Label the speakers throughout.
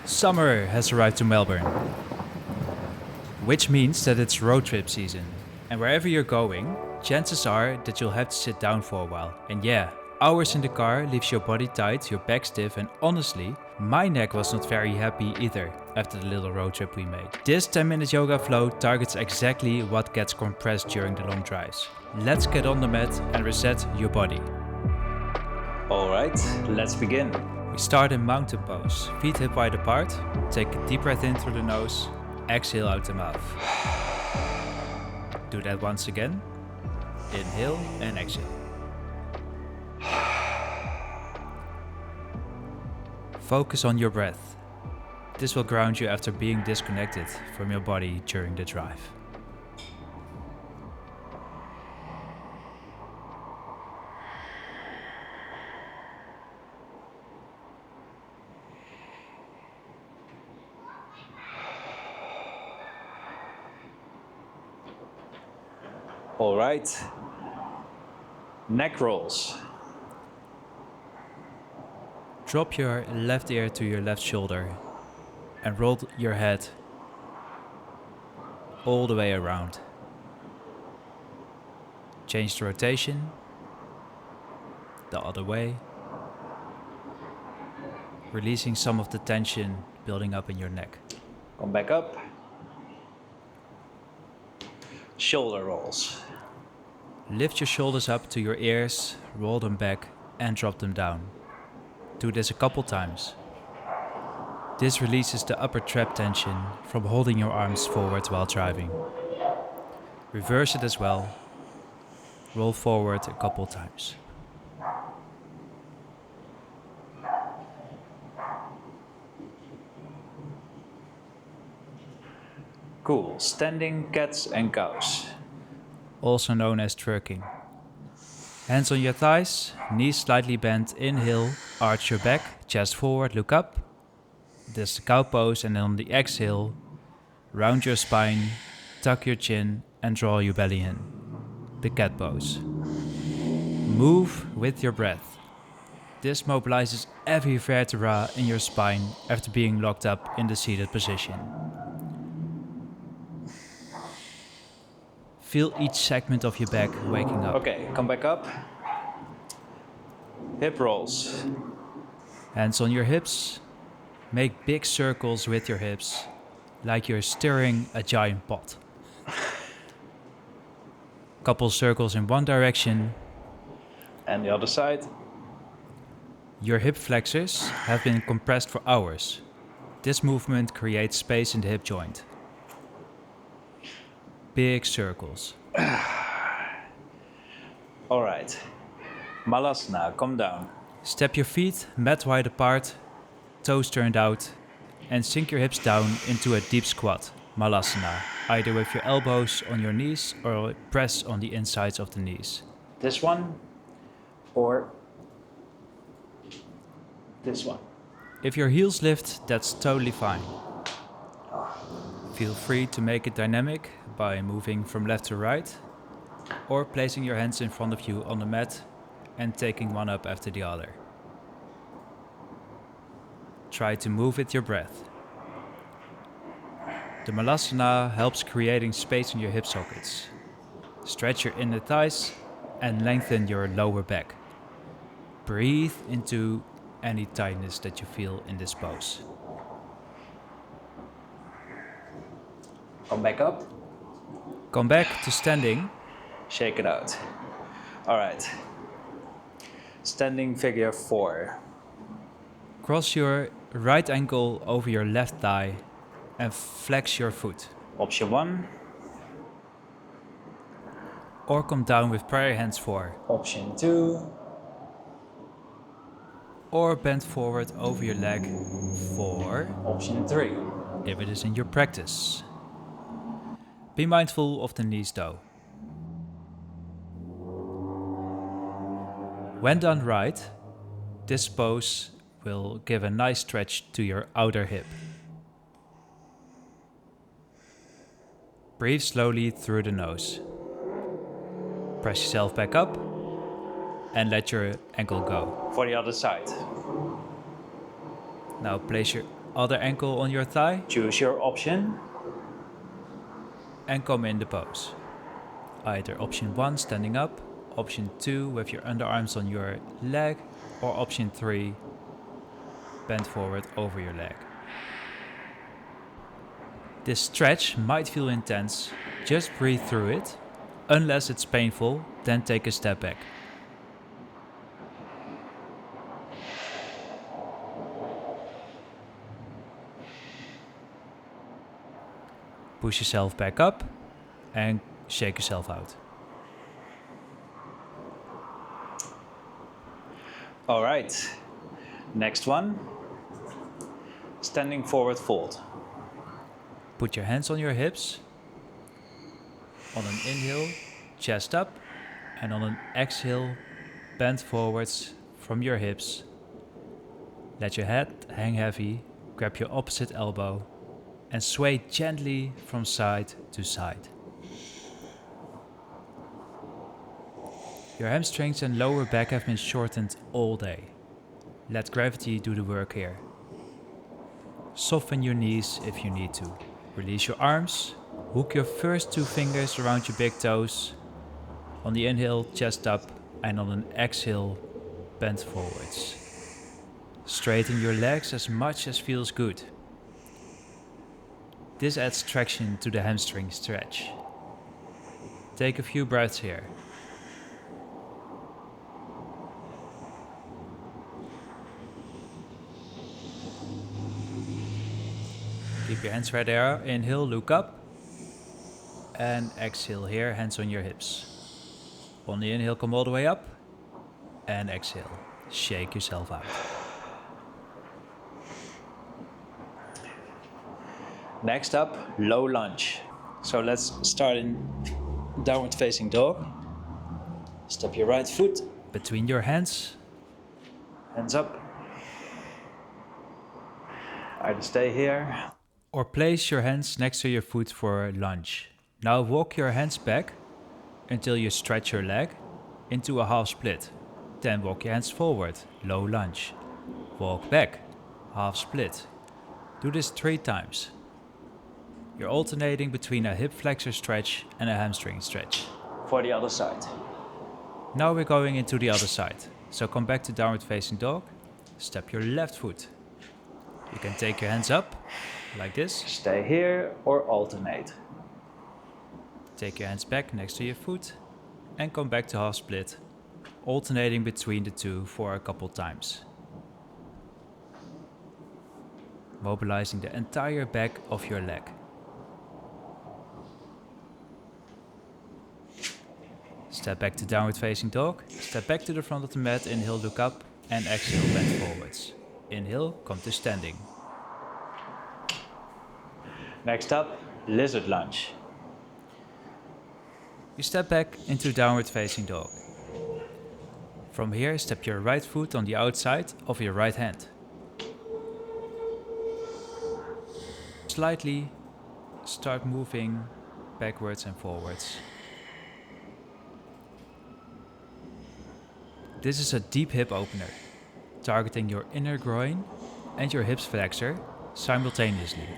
Speaker 1: Summer has arrived to Melbourne, which means that it's road trip season. And wherever you're going, chances are that you'll have to sit down for a while. And yeah, hours in the car leaves your body tight, your back stiff, and honestly, my neck was not very happy either after the little road trip we made. This 10-minute yoga flow targets exactly what gets compressed during the long drives. Let's get on the mat and reset your body.
Speaker 2: Alright, let's begin.
Speaker 1: We start in mountain pose, feet hip wide apart, take a deep breath in through the nose, exhale out the mouth. Do that once again, inhale and exhale. Focus on your breath. This will ground you after being disconnected from your body during the drive.
Speaker 2: Alright, neck rolls.
Speaker 1: Drop your left ear to your left shoulder and roll your head all the way around. Change the rotation the other way, releasing some of the tension building up in your neck.
Speaker 2: Come back up. Shoulder rolls.
Speaker 1: Lift your shoulders up to your ears, roll them back and drop them down. Do this a couple times. This releases the upper trap tension from holding your arms forward while driving. Reverse it as well. Roll forward a couple times.
Speaker 2: Cool, standing cats and cows.
Speaker 1: Also known as twerking. Hands on your thighs, knees slightly bent, inhale, arch your back, chest forward, look up. This is the cow pose, and then on the exhale, round your spine, tuck your chin and draw your belly in. The cat pose. Move with your breath. This mobilizes every vertebra in your spine after being locked up in the seated position. Feel each segment of your back waking up.
Speaker 2: Okay, come back up. Hip rolls.
Speaker 1: Hands on your hips. Make big circles with your hips, like you're stirring a giant pot. Couple circles in one direction.
Speaker 2: And the other side.
Speaker 1: Your hip flexors have been compressed for hours. This movement creates space in the hip joint. Big circles.
Speaker 2: Alright. Malasana, come down.
Speaker 1: Step your feet mat wide apart, toes turned out, and sink your hips down into a deep squat, Malasana, either with your elbows on your knees or press on the insides of the knees.
Speaker 2: This one or this one.
Speaker 1: If your heels lift, that's totally fine. Feel free to make it dynamic by moving from left to right or placing your hands in front of you on the mat and taking one up after the other. Try to move with your breath. The Malasana helps creating space in your hip sockets. Stretch your inner thighs and lengthen your lower back. Breathe into any tightness that you feel in this pose.
Speaker 2: Come back up.
Speaker 1: Come back to standing.
Speaker 2: Shake it out. Alright. Standing figure 4.
Speaker 1: Cross your right ankle over your left thigh and flex your foot.
Speaker 2: Option 1.
Speaker 1: Or come down with prayer hands 4.
Speaker 2: Option 2.
Speaker 1: Or bend forward over your leg 4.
Speaker 2: Option 3.
Speaker 1: If it is in your practice. Be mindful of the knees though. When done right, this pose will give a nice stretch to your outer hip. Breathe slowly through the nose. Press yourself back up and let your ankle go.
Speaker 2: For the other side.
Speaker 1: Now place your Other ankle on your thigh.
Speaker 2: Choose your option.
Speaker 1: And come in the pose. Either option 1, standing up, option 2, with your underarms on your leg, or option 3, bend forward over your leg. This stretch might feel intense, just breathe through it. Unless it's painful, then take a step back. Push yourself back up and shake yourself out.
Speaker 2: All right, next one, standing forward fold.
Speaker 1: Put your hands on your hips. On an inhale, chest up, and on an exhale, bend forwards from your hips. Let your head hang heavy, grab your opposite elbow, and sway gently from side to side. Your hamstrings and lower back have been shortened all day. Let gravity do the work here. Soften your knees if you need to. Release your arms. Hook your first 2 fingers around your big toes. On the inhale, chest up, and on an exhale, bend forwards. Straighten your legs as much as feels good. This adds traction to the hamstring stretch. Take a few breaths here. Keep your hands right there. Inhale, look up. And exhale here, hands on your hips. On the inhale, come all the way up. And exhale, shake yourself out.
Speaker 2: Next up, low lunge. So let's start in downward facing dog. Step your right foot.
Speaker 1: Between your hands.
Speaker 2: Hands up. Either stay here.
Speaker 1: Or place your hands next to your foot for a lunge. Now walk your hands back until you stretch your leg into a half split. Then walk your hands forward, low lunge. Walk back, half split. Do this 3 times. You're alternating between a hip flexor stretch and a hamstring stretch.
Speaker 2: For the other side.
Speaker 1: Now we're going into the other side. So come back to downward facing dog. Step your left foot. You can take your hands up, like this.
Speaker 2: Stay here or alternate.
Speaker 1: Take your hands back next to your foot and come back to half split, alternating between the two for a couple times. Mobilizing the entire back of your leg. Step back to downward facing dog. Step back to the front of the mat. Inhale, look up, and exhale, bend forwards. Inhale, come to standing.
Speaker 2: Next up, lizard lunge.
Speaker 1: You step back into downward facing dog. From here, step your right foot on the outside of your right hand. Slightly start moving backwards and forwards. This is a deep hip opener, targeting your inner groin and your hips flexor simultaneously.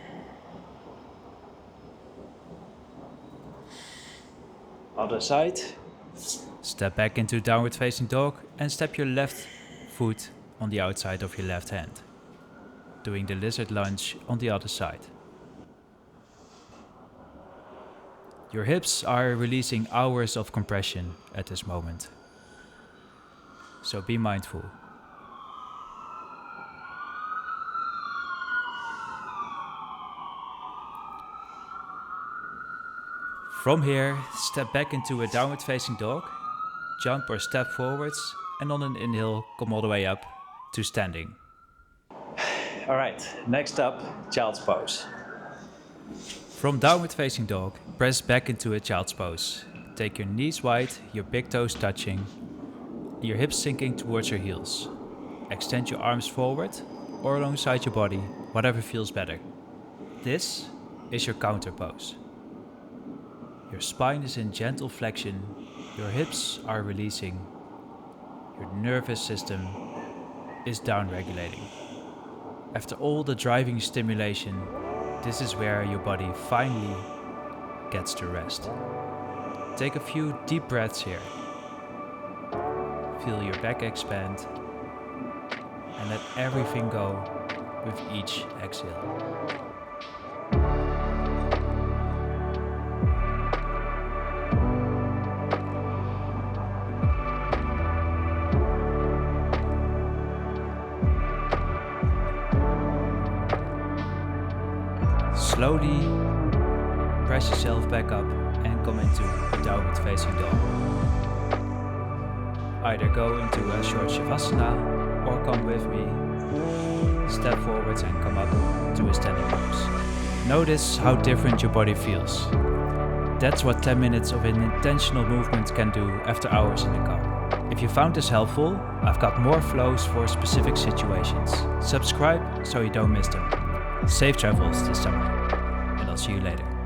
Speaker 2: Other side.
Speaker 1: Step back into downward facing dog and step your left foot on the outside of your left hand, doing the lizard lunge on the other side. Your hips are releasing hours of compression at this moment, so be mindful. From here, step back into a downward facing dog, jump or step forwards, and on an inhale, come all the way up to standing.
Speaker 2: All right, next up, child's pose.
Speaker 1: From downward facing dog, press back into a child's pose. Take your knees wide, your big toes touching, your hips sinking towards your heels. Extend your arms forward or alongside your body, whatever feels better. This is your counter pose. Your spine is in gentle flexion, your hips are releasing, your nervous system is down regulating. After all the driving stimulation, this is where your body finally gets to rest. Take a few deep breaths here. Feel your back expand and let everything go with each exhale. Slowly press yourself back up and come into a downward facing dog. Either go into a short shavasana or come with me, step forwards and come up to a standing pose. Notice how different your body feels. That's what 10 minutes of an intentional movement can do after hours in the car. If you found this helpful, I've got more flows for specific situations. Subscribe so you don't miss them. Safe travels this summer, and I'll see you later.